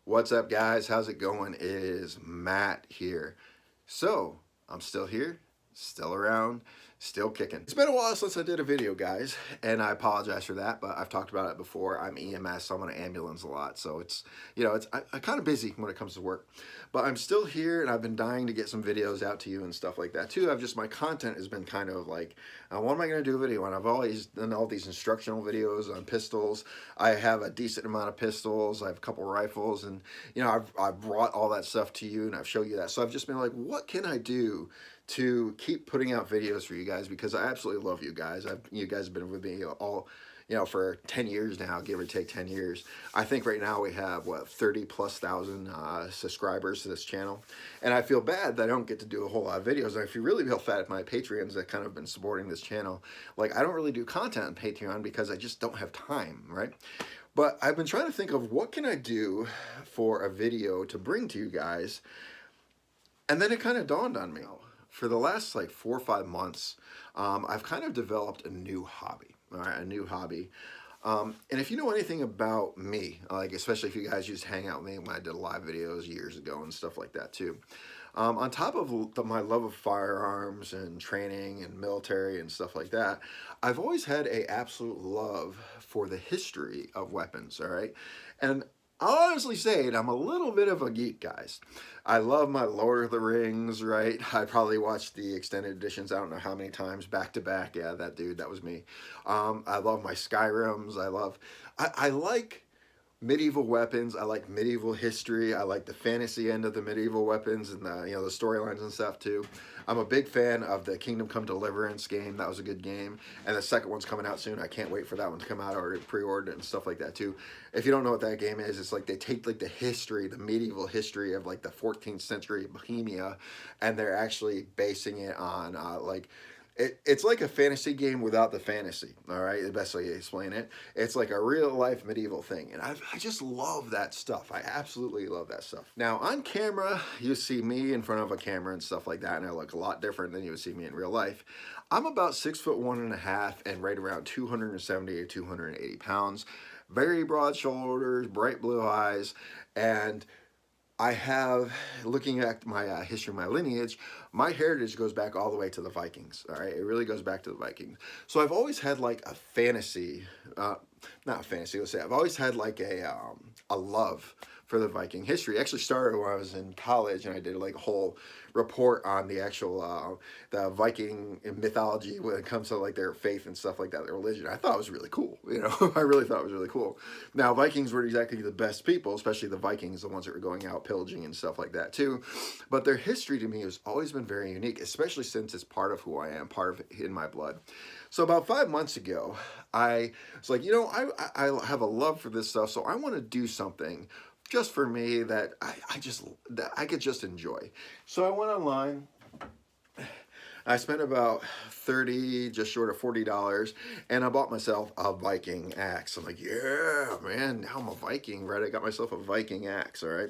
What's up, guys? How's it going? It is Matt here. So, I'm still here, still around, still kicking. It's been a while since I did a video, guys, and I apologize for that, but I've talked about it before. I'm EMS, so I'm on an ambulance a lot, so I'm kind of busy when it comes to work. But I'm still here, and I've been dying to get some videos out to you and stuff like that, too. My content has been kind of like, what am I going to do a video on? I've always done all these instructional videos on pistols. I have a decent amount of pistols. I have a couple rifles, and I've brought all that stuff to you, and I've showed you that. So I've just been like, what can I do to keep putting out videos for you guys? Because I absolutely love you guys. You guys have been with me all, for 10 years now, give or take 10 years. I think right now we have, 30,000+ subscribers to this channel. And I feel bad that I don't get to do a whole lot of videos. And I feel really bad at my Patreons that kind of been supporting this channel. Like, I don't really do content on Patreon because I just don't have time, right? But I've been trying to think of what can I do for a video to bring to you guys. And then it kind of dawned on me. For the last 4 or 5 months, I've kind of developed a new hobby. All right, a new hobby. And if you know anything about me, especially if you guys used to hang out with me when I did live videos years ago and stuff like that too. On top of my love of firearms and training and military and stuff like that, I've always had a absolute love for the history of weapons, all right? And I'll honestly say it, I'm a little bit of a geek, guys. I love my Lord of the Rings, right? I probably watched the extended editions, I don't know how many times, back to back. Yeah, that was me. I love my Skyrims. I like medieval weapons. I like medieval history. I like the fantasy end of the medieval weapons and the storylines and stuff too. I'm a big fan of the Kingdom Come Deliverance game. That was a good game. And the second one's coming out soon. I can't wait for that one to come out. I already pre-ordered it and stuff like that too. If you don't know what that game is, it's like they take the history, the medieval history of the 14th century Bohemia, and they're actually basing it on it's like a fantasy game without the fantasy, all right? The best way to explain it. It's like a real-life medieval thing, and I just love that stuff. I absolutely love that stuff. Now, on camera, you see me in front of a camera and stuff like that, and I look a lot different than you would see me in real life. I'm about 6'1.5" and right around 270 or 280 pounds. Very broad shoulders, bright blue eyes, and I have, looking at my history, my lineage, my heritage goes back all the way to the Vikings, all right? It really goes back to the Vikings. So I've always had a fantasy, not fantasy, let's say, I've always had a love for the Viking history. It actually started when I was in college, and I did a whole report on the actual the Viking mythology when it comes to their faith and stuff like that, their religion. I thought it was really cool. I really thought it was really cool. Now, Vikings weren't exactly the best people, especially the Vikings, the ones that were going out pillaging and stuff like that too. But their history to me has always been very unique, especially since it's part of who I am, part of it in my blood. So about 5 months ago, I was like, I have a love for this stuff, so I want to do something just for me that I could just enjoy. So I went online. I spent about just short of $40, and I bought myself a Viking axe. I'm like, yeah, man, now I'm a Viking, right? I got myself a Viking axe, all right?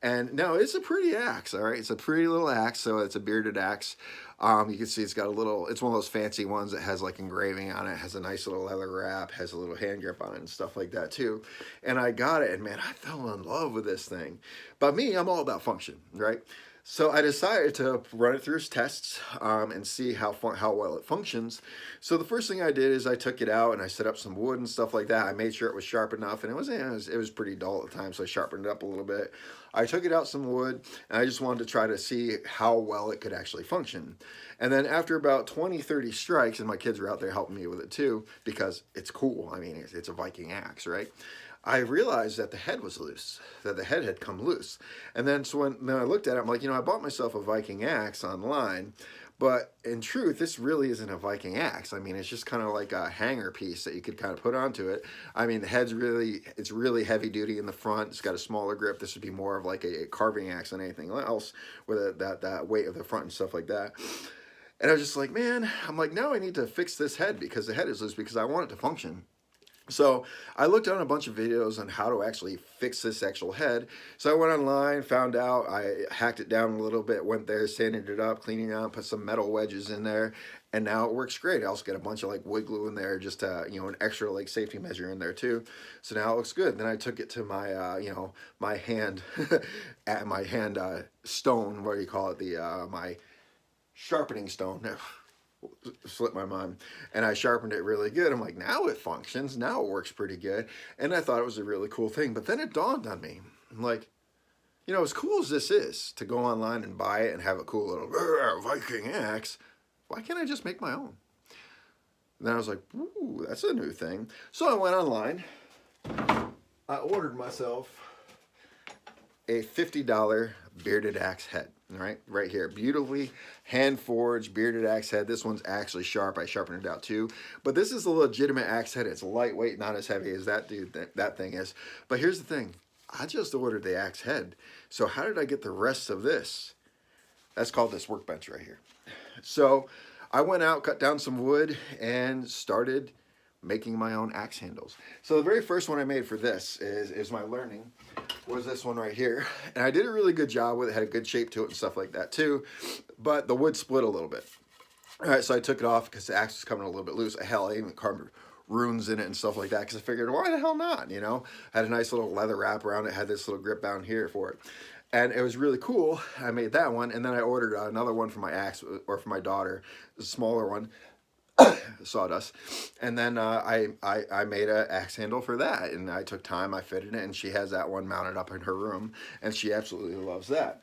And no, it's a pretty axe, all right? It's a pretty little axe, so it's a bearded axe. You can see it's got it's one of those fancy ones that has engraving on it, has a nice little leather wrap, has a little hand grip on it and stuff like that too. And I got it, and man, I fell in love with this thing. But me, I'm all about function, right? So I decided to run it through its tests and see how well it functions. So the first thing I did is I took it out and I set up some wood and stuff like that. I made sure it was sharp enough, and it was pretty dull at the time, so I sharpened it up a little bit. I took it out some wood, and I just wanted to try to see how well it could actually function. And then after about 20, 30 strikes, and my kids were out there helping me with it too, because it's cool. I mean, it's a Viking axe, right? I realized that the head was loose, that the head had come loose. And then so when I looked at it, I'm like, I bought myself a Viking axe online, but in truth, this really isn't a Viking axe. I mean, it's just kind of like a hanger piece that you could kind of put onto it. I mean, it's really heavy duty in the front. It's got a smaller grip. This would be more of a carving axe than anything else with that weight of the front and stuff like that. And I was just like, man, I'm like, now I need to fix this head because the head is loose because I want it to function. So I looked on a bunch of videos on how to actually fix this actual head. So I went online, found out, I hacked it down a little bit, went there, sanded it up, cleaning it out, put some metal wedges in there, and now it works great. I also get a bunch of like wood glue in there, just you know, an extra like safety measure in there too. So now it looks good. Then I took it to my you know, my hand at my hand stone, what do you call it, the my sharpening stone. Slipped my mind, and I sharpened it really good. I'm like, now it functions, now it works pretty good. And I thought it was a really cool thing, but then it dawned on me, I'm like, you know, as cool as this is to go online and buy it and have a cool little Viking axe, why can't I just make my own? And then I was like, ooh, that's a new thing. So I went online, I ordered myself a $50 bearded axe head. Right here, beautifully hand forged bearded axe head. This one's actually sharp. I sharpened it out too, but this is a legitimate axe head. It's lightweight, not as heavy as that that thing is. But here's the thing, I just ordered the axe head, so how did I get the rest of this? That's called this workbench right here. So I went out, cut down some wood, and started making my own axe handles. So the very first one I made for this is my learning, was this one right here. And I did a really good job with it, had a good shape to it and stuff like that too, but the wood split a little bit. All right, so I took it off because the axe was coming a little bit loose. Hell, I even carved runes in it and stuff like that because I figured, why the hell not, you know? Had a nice little leather wrap around it, had this little grip down here for it. And it was really cool. I made that one, and then I ordered another one for my axe, or for my daughter, a smaller one, sawdust. And then I made an axe handle for that, and I took time, I fitted it, and she has that one mounted up in her room, and she absolutely loves that.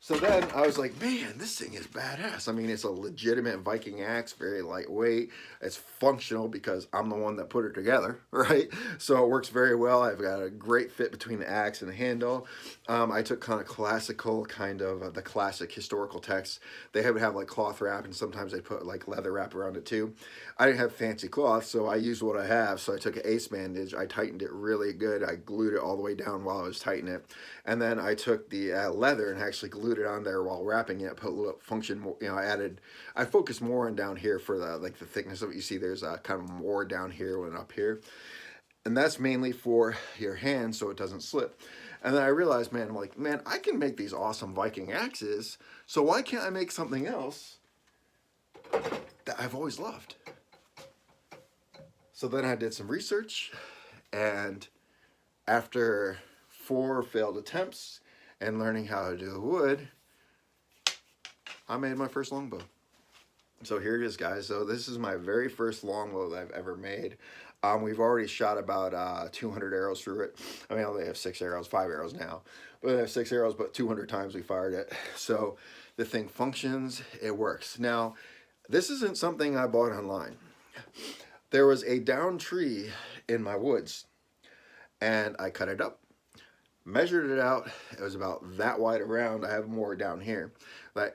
So then I was like, man, this thing is badass. I mean, it's a legitimate Viking axe, very lightweight. It's functional because I'm the one that put it together, right? So it works very well. I've got a great fit between the axe and the handle. I took kind of classical, the classic historical text. They would have like cloth wrap, and sometimes they put like leather wrap around it too. I didn't have fancy cloth, so I used what I have. So I took an ace bandage, I tightened it really good. I glued it all the way down while I was tightening it. And then I took the leather and actually glued it on there while wrapping it, put a little function more, you know, I focused more on down here for the thickness of it. You see there's kind of more down here than up here. And that's mainly for your hand so it doesn't slip. And then I realized, man, I'm like, man, I can make these awesome Viking axes, so why can't I make something else that I've always loved? So then I did some research, and after 4 failed attempts and learning how to do wood, I made my first longbow. So here it is, guys. So this is my very first longbow that I've ever made. We've already shot about 200 arrows through it. I mean, I only have 6 arrows, 5 arrows now. But I have 6 arrows, but 200 times we fired it. So the thing functions, it works. Now, this isn't something I bought online. There was a downed tree in my woods, and I cut it up, measured it out. It was about that wide around. I have more down here.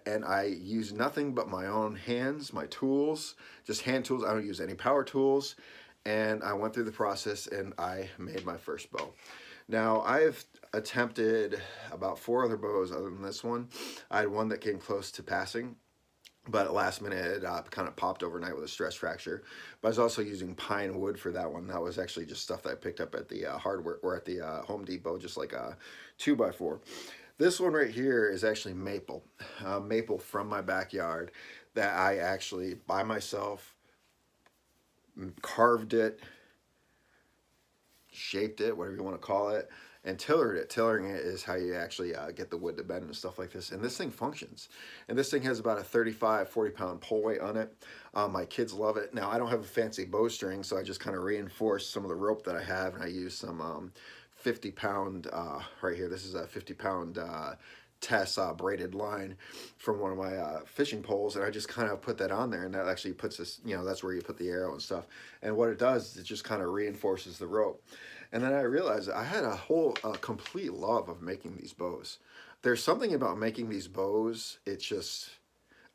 And I use nothing but my own hands, my tools, just hand tools. I don't use any power tools. And I went through the process and I made my first bow. Now, I've attempted about 4 other bows other than this one. I had one that came close to passing, but at last minute it kind of popped overnight with a stress fracture. But I was also using pine wood for that one. That was actually just stuff that I picked up at the hardware, or at the Home Depot, just like a 2x4. This one right here is actually maple. Maple from my backyard that I actually, by myself, carved it, shaped it, whatever you want to call it, and tillered it. Tillering it is how you actually get the wood to bend and stuff like this. And this thing functions. And this thing has about a 35, 40 pound pull weight on it. My kids love it. Now, I don't have a fancy bowstring, so I just kind of reinforced some of the rope that I have, and I use some 50 pound, right here, this is a 50 pound Tess braided line from one of my fishing poles, and I just kind of put that on there, and that actually puts this, you know, that's where you put the arrow and stuff. And what it does is it just kind of reinforces the rope. And then I realized I had a whole complete love of making these bows. There's something about making these bows, it's just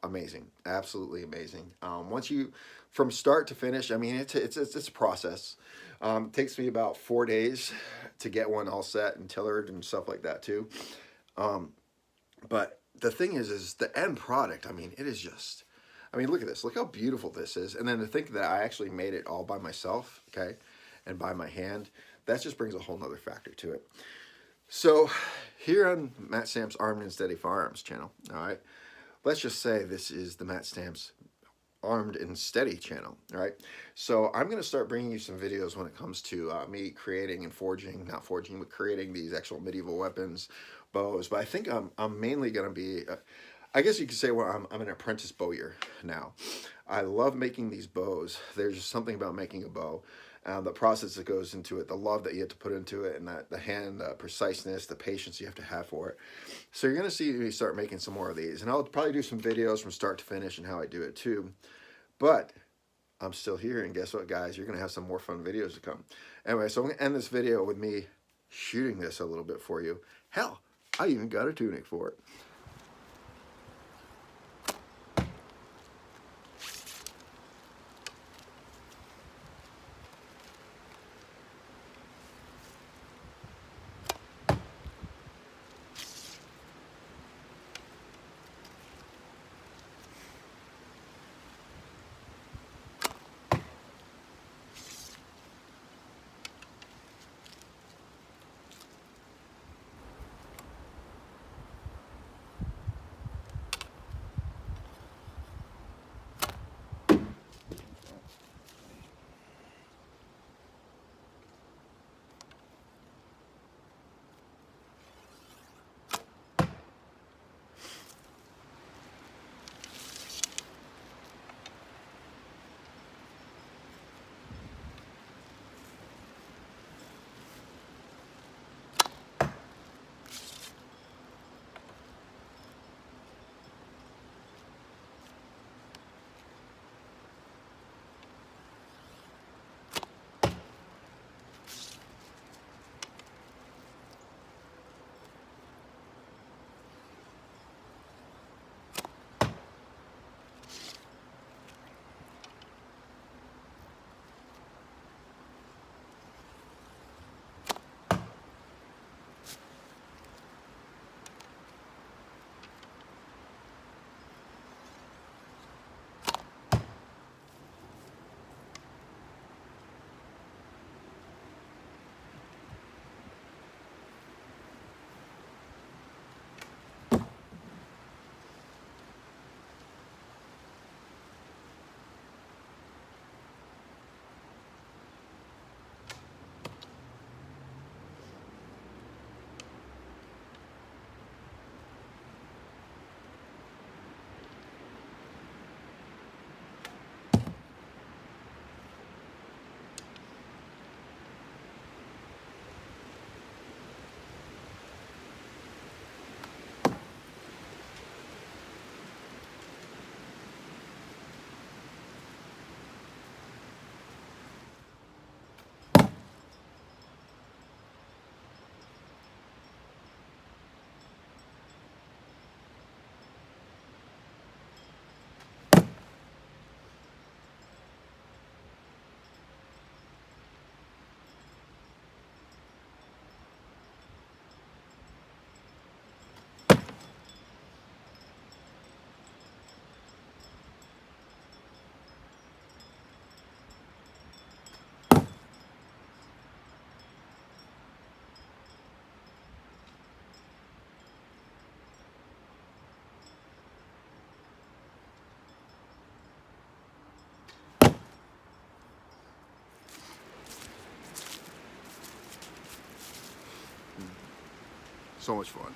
amazing, absolutely amazing. Once you, from start to finish, I mean, it's a process. It takes me about 4 days to get one all set and tillered and stuff like that too. But the thing is the end product, I mean, it is just, I mean, look at this. Look how beautiful this is. And then to think that I actually made it all by myself, okay? and by my hand, that just brings a whole nother factor to it. So here on Matt Stamps Armed and Steady Firearms channel, all right, let's just say this is the Matt Stamps Armed and Steady channel, all right? So I'm going to start bringing you some videos when it comes to me creating and forging, not forging, but creating these actual medieval weapons, bows. But I think I'm mainly going to be, I guess you could say, well, I'm an apprentice bowyer now. I love making these bows. There's just something about making a bow. The process that goes into it, the love that you have to put into it, and the hand preciseness, the patience you have to have for it. So you're going to see me start making some more of these. And I'll probably do some videos from start to finish and how I do it too. But I'm still here, and guess what, guys? You're going to have some more fun videos to come. Anyway, so I'm going to end this video with me shooting this a little bit for you. Hell, I even got a tunic for it. So much fun.